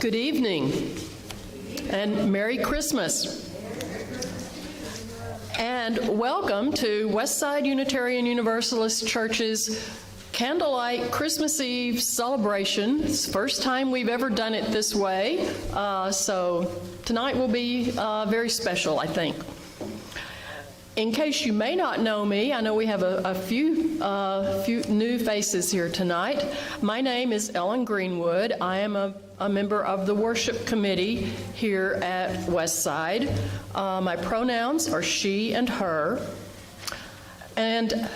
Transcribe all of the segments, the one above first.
Good evening and Merry Christmas. And welcome to Westside Unitarian Universalist Church's Candlelight Christmas Eve celebration. It's the first time we've ever done it this way, so tonight will be very special, I think. In case you may not know me, I know we have a few new faces here tonight. My name is Ellen Greenwood. I am a member of the worship committee here at Westside. My pronouns are she and her. And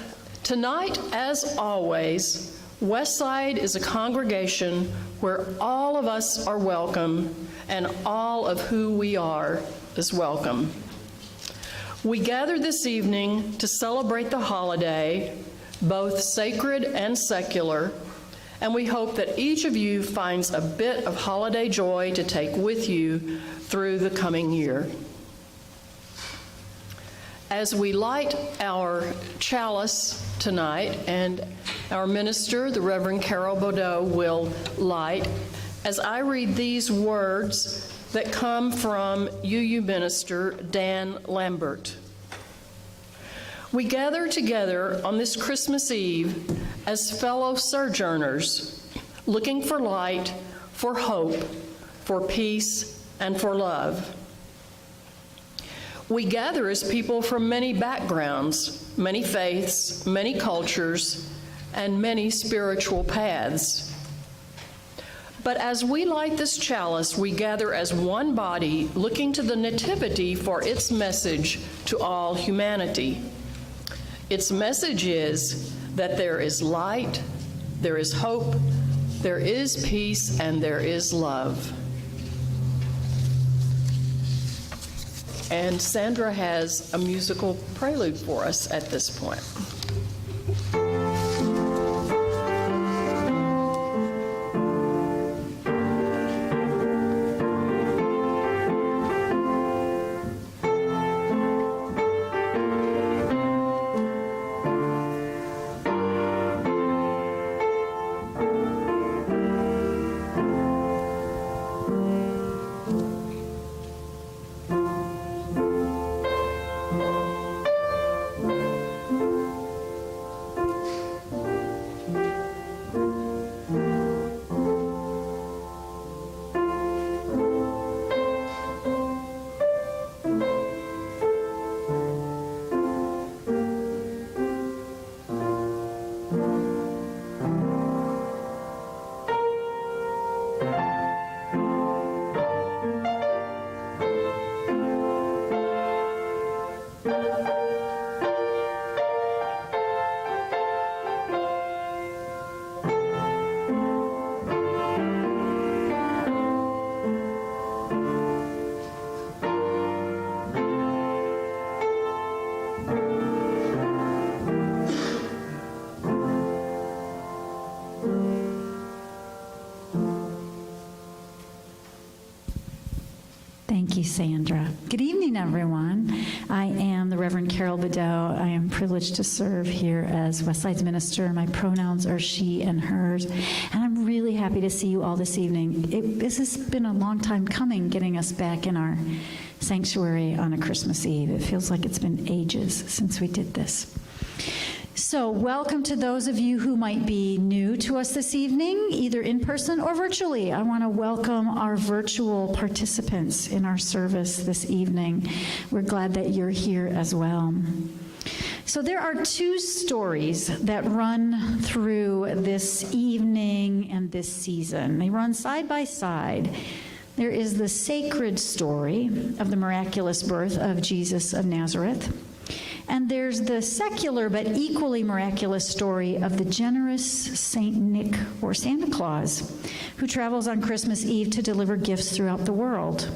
tonight, as always, Westside is a congregation where all of us are welcome and all of who we are is welcome. We gather this evening to celebrate the holiday, both sacred and secular, and we hope that each of you finds a bit of holiday joy to take with you through the coming year. As we light our chalice tonight, and our minister, the Reverend Bedeau, will light, as I read these words that come from UU minister Dan Lambert. We gather together on this Christmas Eve as fellow sojourners, looking for light, for hope, for peace, and for love. We gather as people from many backgrounds, many faiths, many cultures, and many spiritual paths. But as we light this chalice, we gather as one body, looking to the Nativity for its message to all humanity. Its message is that there is light, there is hope, there is peace, and there is love. And Sandra has a musical prelude for us at this point. Thank you, Sandra. Good evening, everyone. I am the Reverend Bedeau. I am privileged to serve here as Westside's minister. My pronouns are she and hers, and I'm really happy to see you all this evening. This has been a long time coming, getting us back in our sanctuary on a Christmas Eve. It feels like it's been ages since we did this. So welcome to those of you who might be new to us this evening, either in person or virtually. I want to welcome our virtual participants in our service this evening. We're glad that you're here as well. So there are two stories that run through this evening and this season. They run side by side. There is the sacred story of the miraculous birth of Jesus of Nazareth. And there's the secular but equally miraculous story of the generous Saint Nick, or Santa Claus, who travels on Christmas Eve to deliver gifts throughout the world.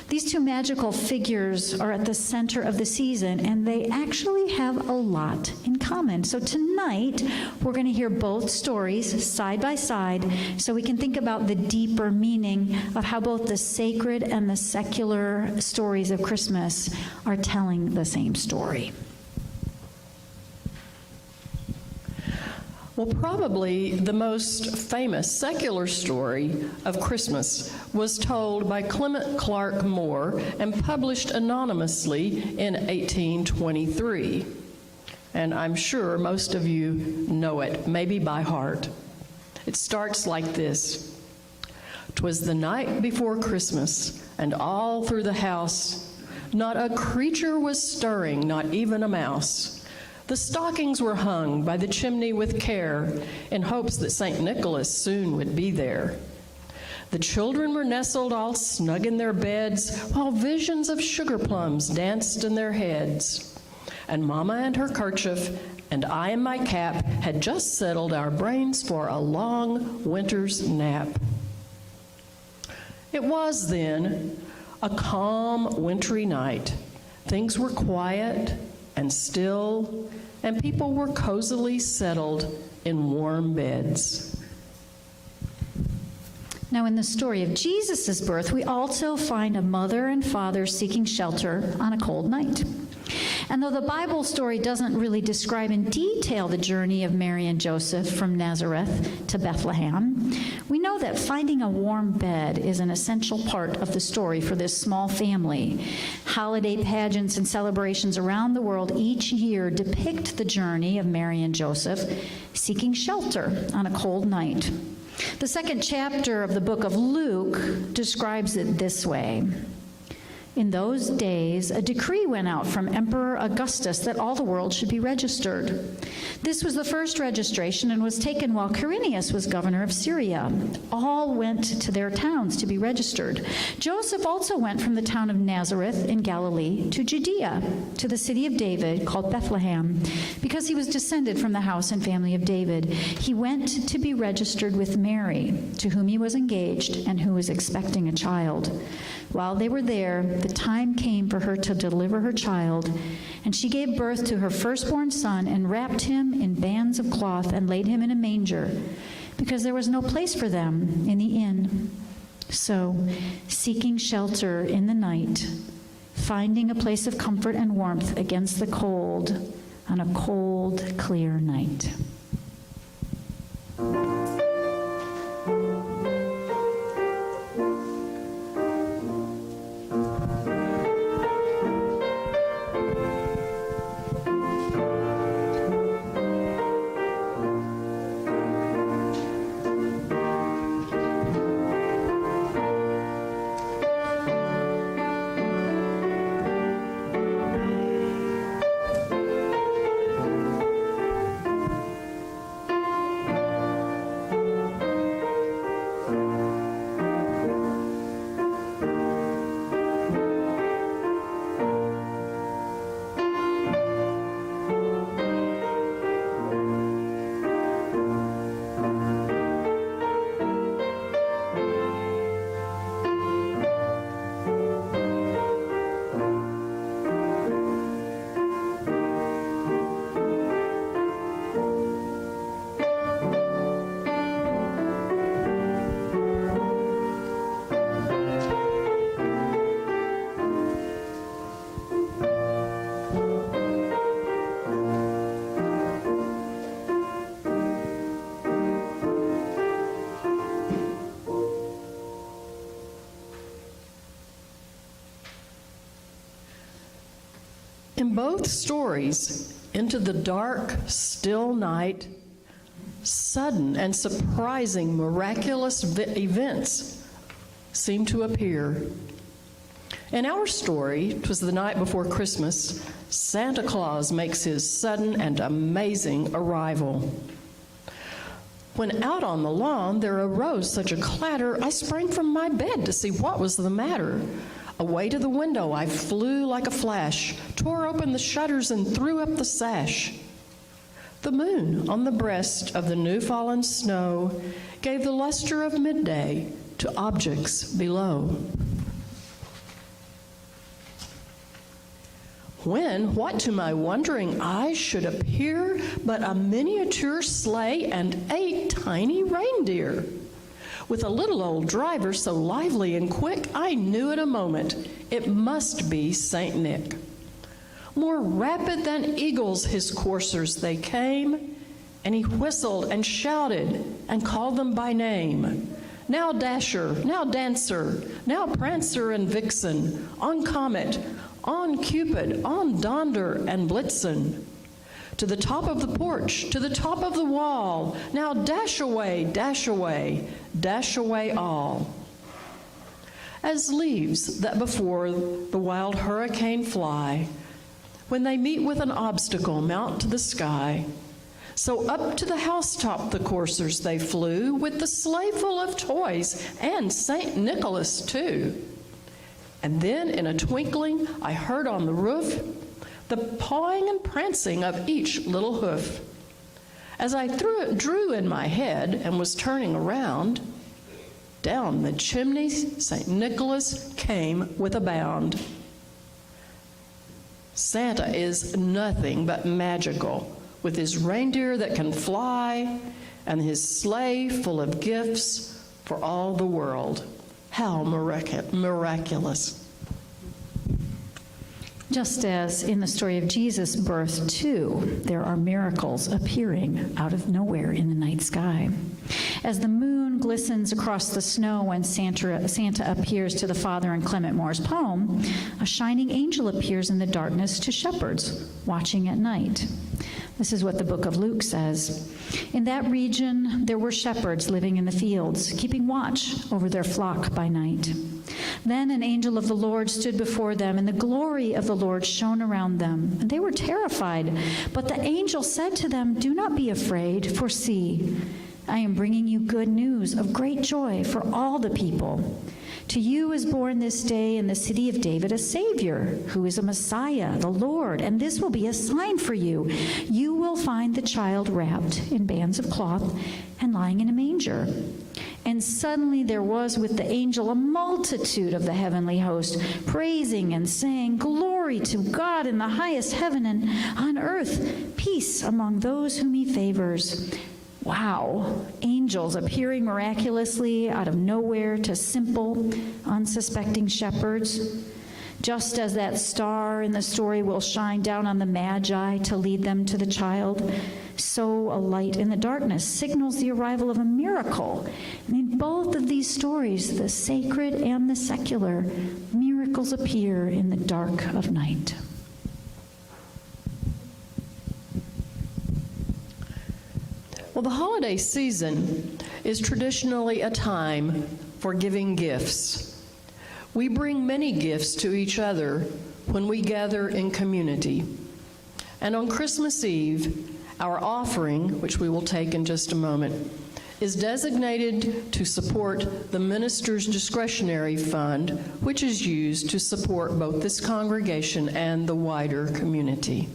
These two magical figures are at the center of the season, and they actually have a lot in common. So tonight, we're going to hear both stories side by side so we can think about the deeper meaning of how both the sacred and the secular stories of Christmas are telling the same story. Well, probably the most famous secular story of Christmas was told by Clement Clark Moore and published anonymously in 1823. And I'm sure most of you know it, maybe by heart. It starts like this. 'Twas the night before Christmas, and all through the house, not a creature was stirring, not even a mouse. The stockings were hung by the chimney with care, in hopes that St. Nicholas soon would be there. The children were nestled all snug in their beds, while visions of sugar plums danced in their heads. And Mama and her kerchief, and I in my cap, had just settled our brains for a long winter's nap. It was then a calm, wintry night. Things were quiet and still, and people were cozily settled in warm beds. Now, in the story of Jesus' birth, we also find a mother and father seeking shelter on a cold night. And though the Bible story doesn't really describe in detail the journey of Mary and Joseph from Nazareth to Bethlehem, we know that finding a warm bed is an essential part of the story for this small family. Holiday pageants and celebrations around the world each year depict the journey of Mary and Joseph seeking shelter on a cold night. The second chapter of the book of Luke describes it this way. In those days, a decree went out from Emperor Augustus that all the world should be registered. This was the first registration and was taken while Quirinius was governor of Syria. All went to their towns to be registered. Joseph also went from the town of Nazareth in Galilee to Judea, to the city of David called Bethlehem, because he was descended from the house and family of David. He went to be registered with Mary, to whom he was engaged and who was expecting a child. While they were there, the time came for her to deliver her child, and she gave birth to her firstborn son and wrapped him in bands of cloth and laid him in a manger, because there was no place for them in the inn. So, seeking shelter in the night, finding a place of comfort and warmth against the cold on a cold, clear night. In both stories, into the dark, still night, sudden and surprising miraculous events seem to appear. In our story, 'twas the night before Christmas, Santa Claus makes his sudden and amazing arrival. When out on the lawn there arose such a clatter, I sprang from my bed to see what was the matter. Away to the window I flew like a flash, tore open the shutters and threw up the sash. The moon on the breast of the new-fallen snow gave the luster of midday to objects below. When, what to my wondering eyes should appear but a miniature sleigh and 8 tiny reindeer. With a little old driver so lively and quick, I knew in a moment it must be St. Nick. More rapid than eagles his coursers they came, And he whistled and shouted and called them by name. Now Dasher, now Dancer, now Prancer and Vixen, on Comet, on Cupid, on Donder and Blitzen. To the top of the porch, to the top of the wall, now dash away, dash away, dash away all. As leaves that before the wild hurricane fly, when they meet with an obstacle, mount to the sky, so up to the housetop the coursers they flew, with the sleigh full of toys, and St. Nicholas too. And then in a twinkling I heard on the roof the pawing and prancing of each little hoof. As I drew in my head and was turning around, down the chimney St. Nicholas came with a bound. Santa is nothing but magical, with his reindeer that can fly and his sleigh full of gifts for all the world. How miraculous. Just as in the story of Jesus' birth, too, there are miracles appearing out of nowhere in the night sky. As the moon glistens across the snow when Santa appears to the father in Clement Moore's poem, a shining angel appears in the darkness to shepherds watching at night. This is what the book of Luke says. In that region, there were shepherds living in the fields, keeping watch over their flock by night. Then an angel of the Lord stood before them, and the glory of the Lord shone around them, and they were terrified. But the angel said to them, "Do not be afraid, for see, I am bringing you good news of great joy for all the people. To you is born this day in the city of David a Savior, who is a Messiah, the Lord, and this will be a sign for you. You will find the child wrapped in bands of cloth and lying in a manger." And suddenly there was with the angel a multitude of the heavenly host, praising and saying, "Glory to God in the highest heaven, and on earth peace among those whom he favors." Wow, angels appearing miraculously out of nowhere to simple, unsuspecting shepherds. Just as that star in the story will shine down on the Magi to lead them to the child, so a light in the darkness signals the arrival of a miracle. And in both of these stories, the sacred and the secular, miracles appear in the dark of night. Well, the holiday season is traditionally a time for giving gifts. We bring many gifts to each other when we gather in community. And on Christmas Eve, our offering, which we will take in just a moment, is designated to support the minister's discretionary fund, which is used to support both this congregation and the wider community.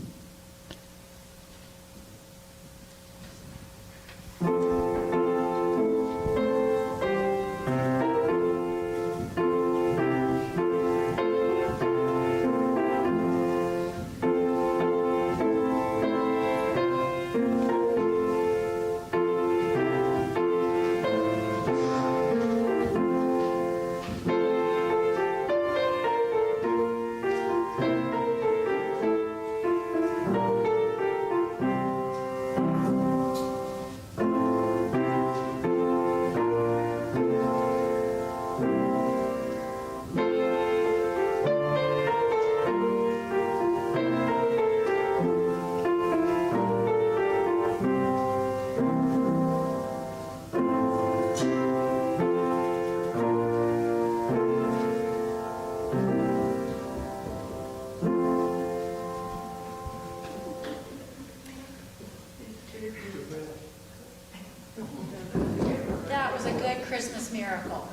That was a good Christmas miracle.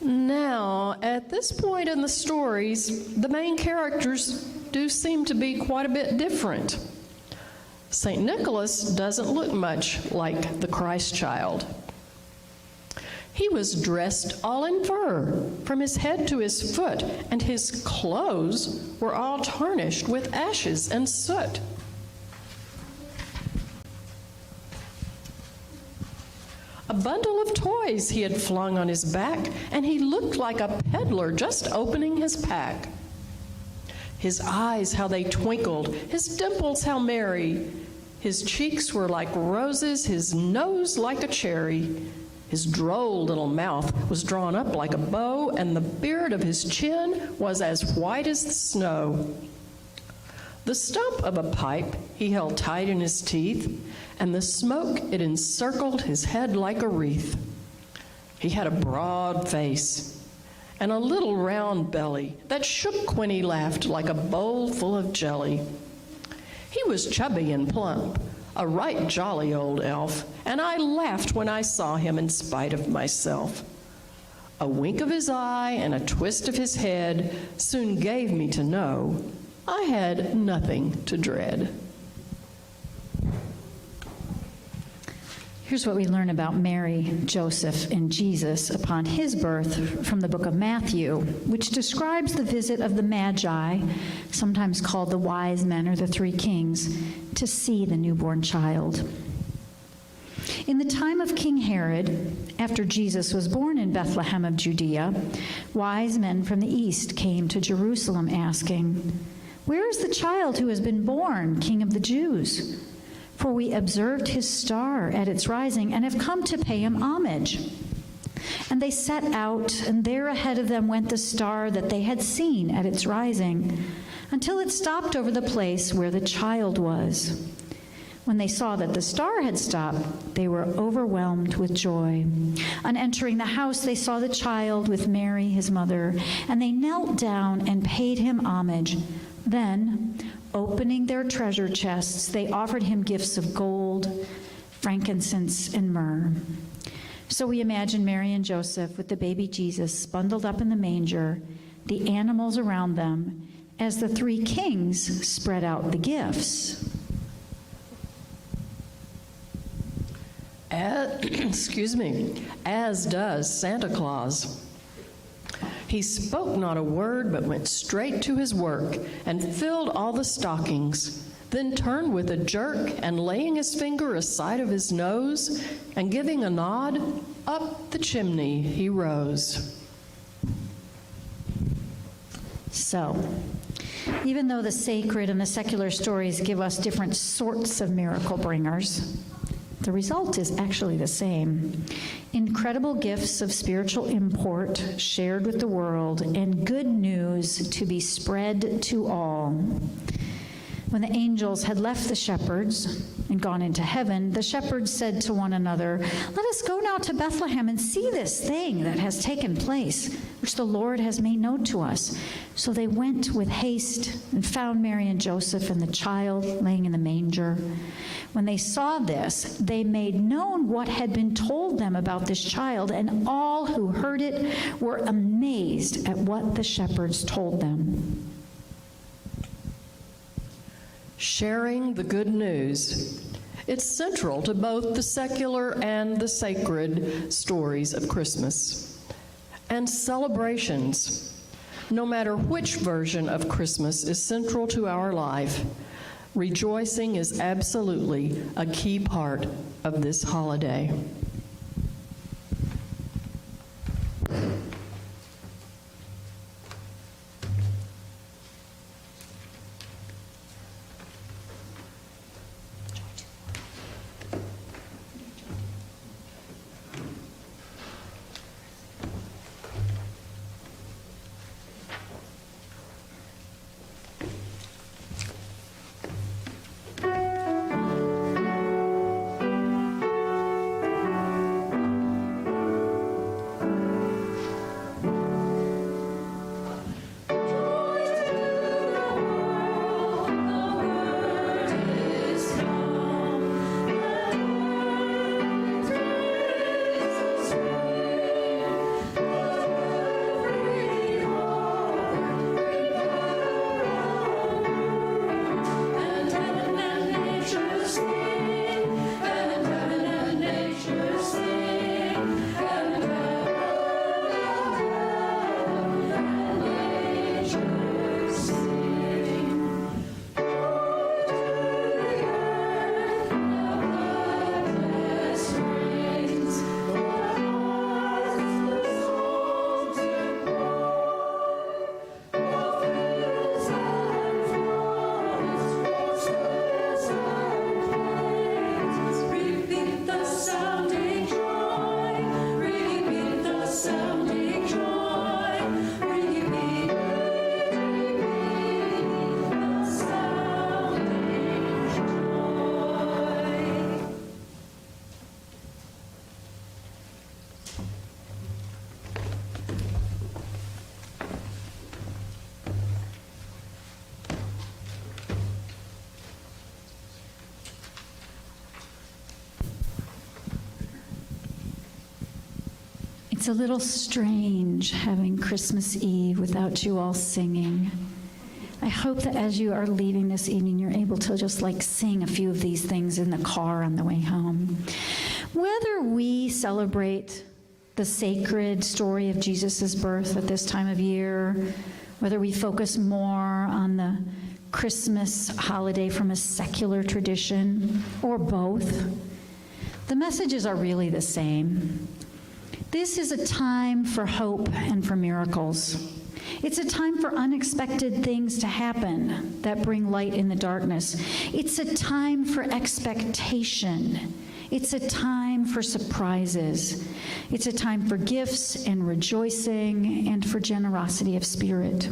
Now, at this point in the stories, the main characters do seem to be quite a bit different. St. Nicholas doesn't look much like the Christ child. He was dressed all in fur, from his head to his foot, and his clothes were all tarnished with ashes and soot. A bundle of toys he had flung on his back, and he looked like a peddler just opening his pack. His eyes, how they twinkled, his dimples, how merry. His cheeks were like roses, his nose like a cherry. His droll little mouth was drawn up like a bow, and the beard of his chin was as white as the snow. The stump of a pipe he held tight in his teeth, and the smoke, it encircled his head like a wreath. He had a broad face and a little round belly that shook when he laughed like a bowl full of jelly. He was chubby and plump, a right jolly old elf, and I laughed when I saw him in spite of myself. A wink of his eye and a twist of his head soon gave me to know I had nothing to dread. Here's what we learn about Mary, Joseph, and Jesus upon his birth from the book of Matthew, which describes the visit of the Magi, sometimes called the wise men or the three kings, to see the newborn child. In the time of King Herod, after Jesus was born in Bethlehem of Judea, wise men from the east came to Jerusalem asking, "Where is the child who has been born, King of the Jews? For we observed his star at its rising and have come to pay him homage." And they set out, and there ahead of them went the star that they had seen at its rising, until it stopped over the place where the child was. When they saw that the star had stopped, they were overwhelmed with joy. On entering the house, they saw the child with Mary, his mother, and they knelt down and paid him homage. Then, opening their treasure chests, they offered him gifts of gold, frankincense, and myrrh. So we imagine Mary and Joseph with the baby Jesus bundled up in the manger, the animals around them, as the three kings spread out the gifts. As does Santa Claus. He spoke not a word, but went straight to his work and filled all the stockings, then turned with a jerk, and laying his finger aside of his nose, and giving a nod, up the chimney he rose. So, even though the sacred and the secular stories give us different sorts of miracle bringers, the result is actually the same. Incredible gifts of spiritual import shared with the world, and good news to be spread to all. When the angels had left the shepherds and gone into heaven, the shepherds said to one another, "Let us go now to Bethlehem and see this thing that has taken place, which the Lord has made known to us." So they went with haste and found Mary and Joseph and the child laying in the manger. When they saw this, they made known what had been told them about this child, and all who heard it were amazed at what the shepherds told them. Sharing the good news. It's central to both the secular and the sacred stories of Christmas. And celebrations. No matter which version of Christmas is central to our life, rejoicing is absolutely a key part of this holiday. It's a little strange having Christmas Eve without you all singing. I hope that as you are leaving this evening, you're able to just sing a few of these things in the car on the way home. Whether we celebrate the sacred story of Jesus' birth at this time of year, whether we focus more on the Christmas holiday from a secular tradition, or both, the messages are really the same. This is a time for hope and for miracles. It's a time for unexpected things to happen that bring light in the darkness. It's a time for expectation. It's a time for surprises. It's a time for gifts and rejoicing and for generosity of spirit.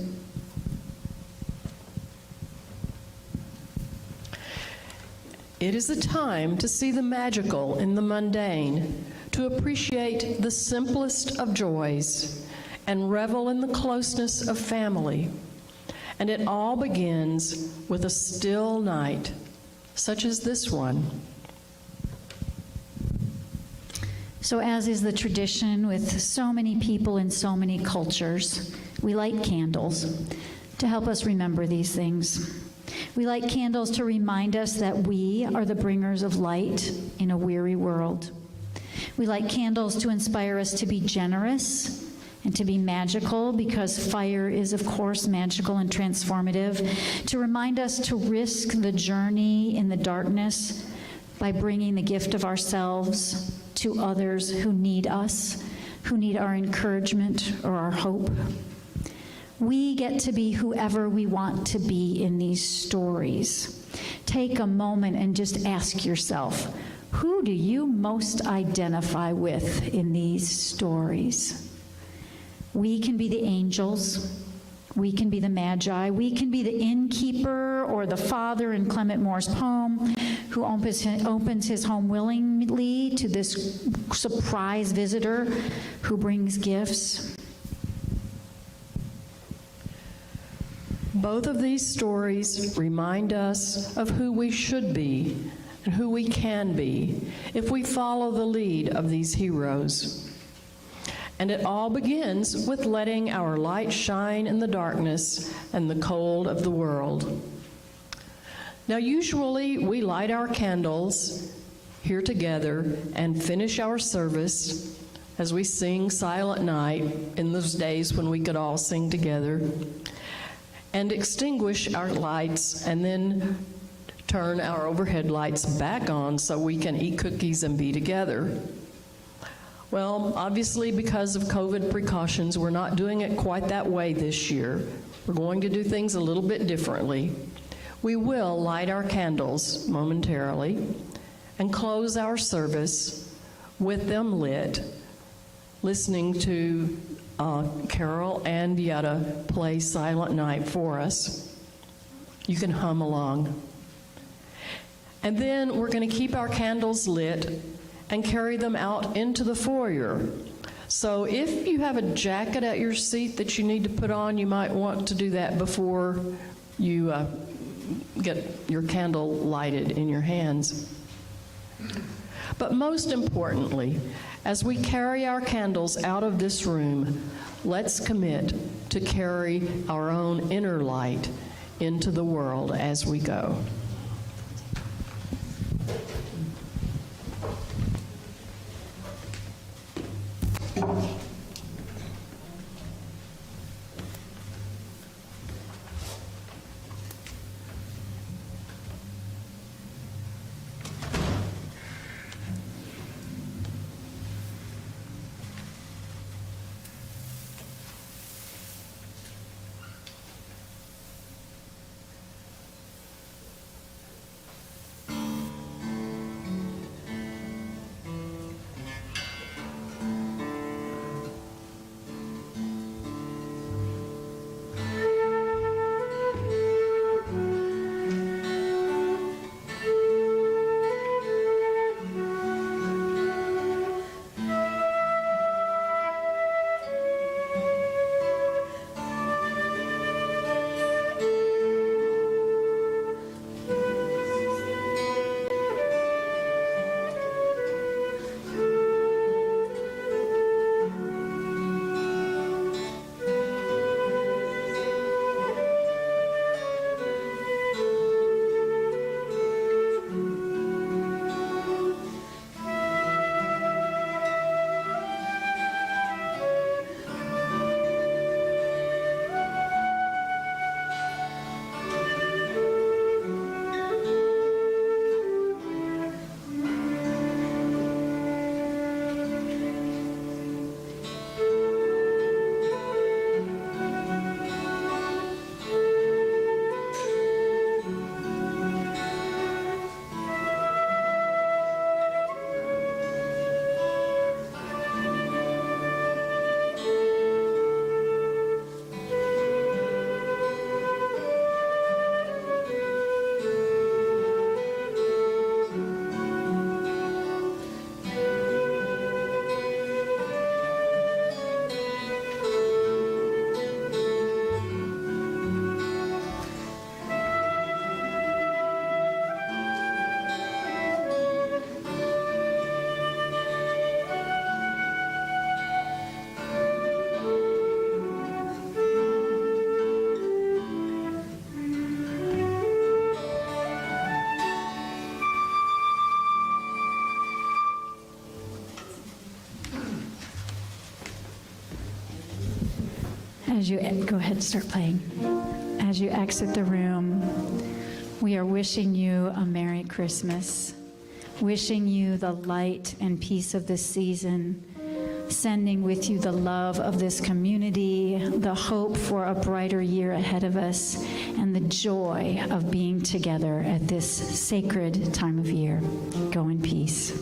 It is a time to see the magical in the mundane, to appreciate the simplest of joys, and revel in the closeness of family. And it all begins with a still night, such as this one. So as is the tradition with so many people in so many cultures, we light candles to help us remember these things. We light candles to remind us that we are the bringers of light in a weary world. We light candles to inspire us to be generous and to be magical, because fire is, of course, magical and transformative, to remind us to risk the journey in the darkness by bringing the gift of ourselves to others who need us, who need our encouragement or our hope. We get to be whoever we want to be in these stories. Take a moment and just ask yourself, who do you most identify with in these stories? We can be the angels, we can be the magi, we can be the innkeeper or the father in Clement Moore's poem who opens his home willingly to this surprise visitor who brings gifts. Both of these stories remind us of who we should be and who we can be if we follow the lead of these heroes. And it all begins with letting our light shine in the darkness and the cold of the world. Now, usually we light our candles here together and finish our service as we sing Silent Night in those days when we could all sing together, and extinguish our lights and then turn our overhead lights back on so we can eat cookies and be together. Well, obviously, because of COVID precautions, we're not doing it quite that way this year. We're going to do things a little bit differently. We will light our candles momentarily and close our service with them lit, listening to Carol and Yetta play Silent Night for us. You can hum along. And then we're going to keep our candles lit and carry them out into the foyer. So if you have a jacket at your seat that you need to put on, you might want to do that before you get your candle lighted in your hands. But most importantly, as we carry our candles out of this room, let's commit to carry our own inner light into the world as we go. As you go ahead and start playing. As you exit the room, we are wishing you a Merry Christmas, wishing you the light and peace of this season, sending with you the love of this community, the hope for a brighter year ahead of us, and the joy of being together at this sacred time of year. Go in peace.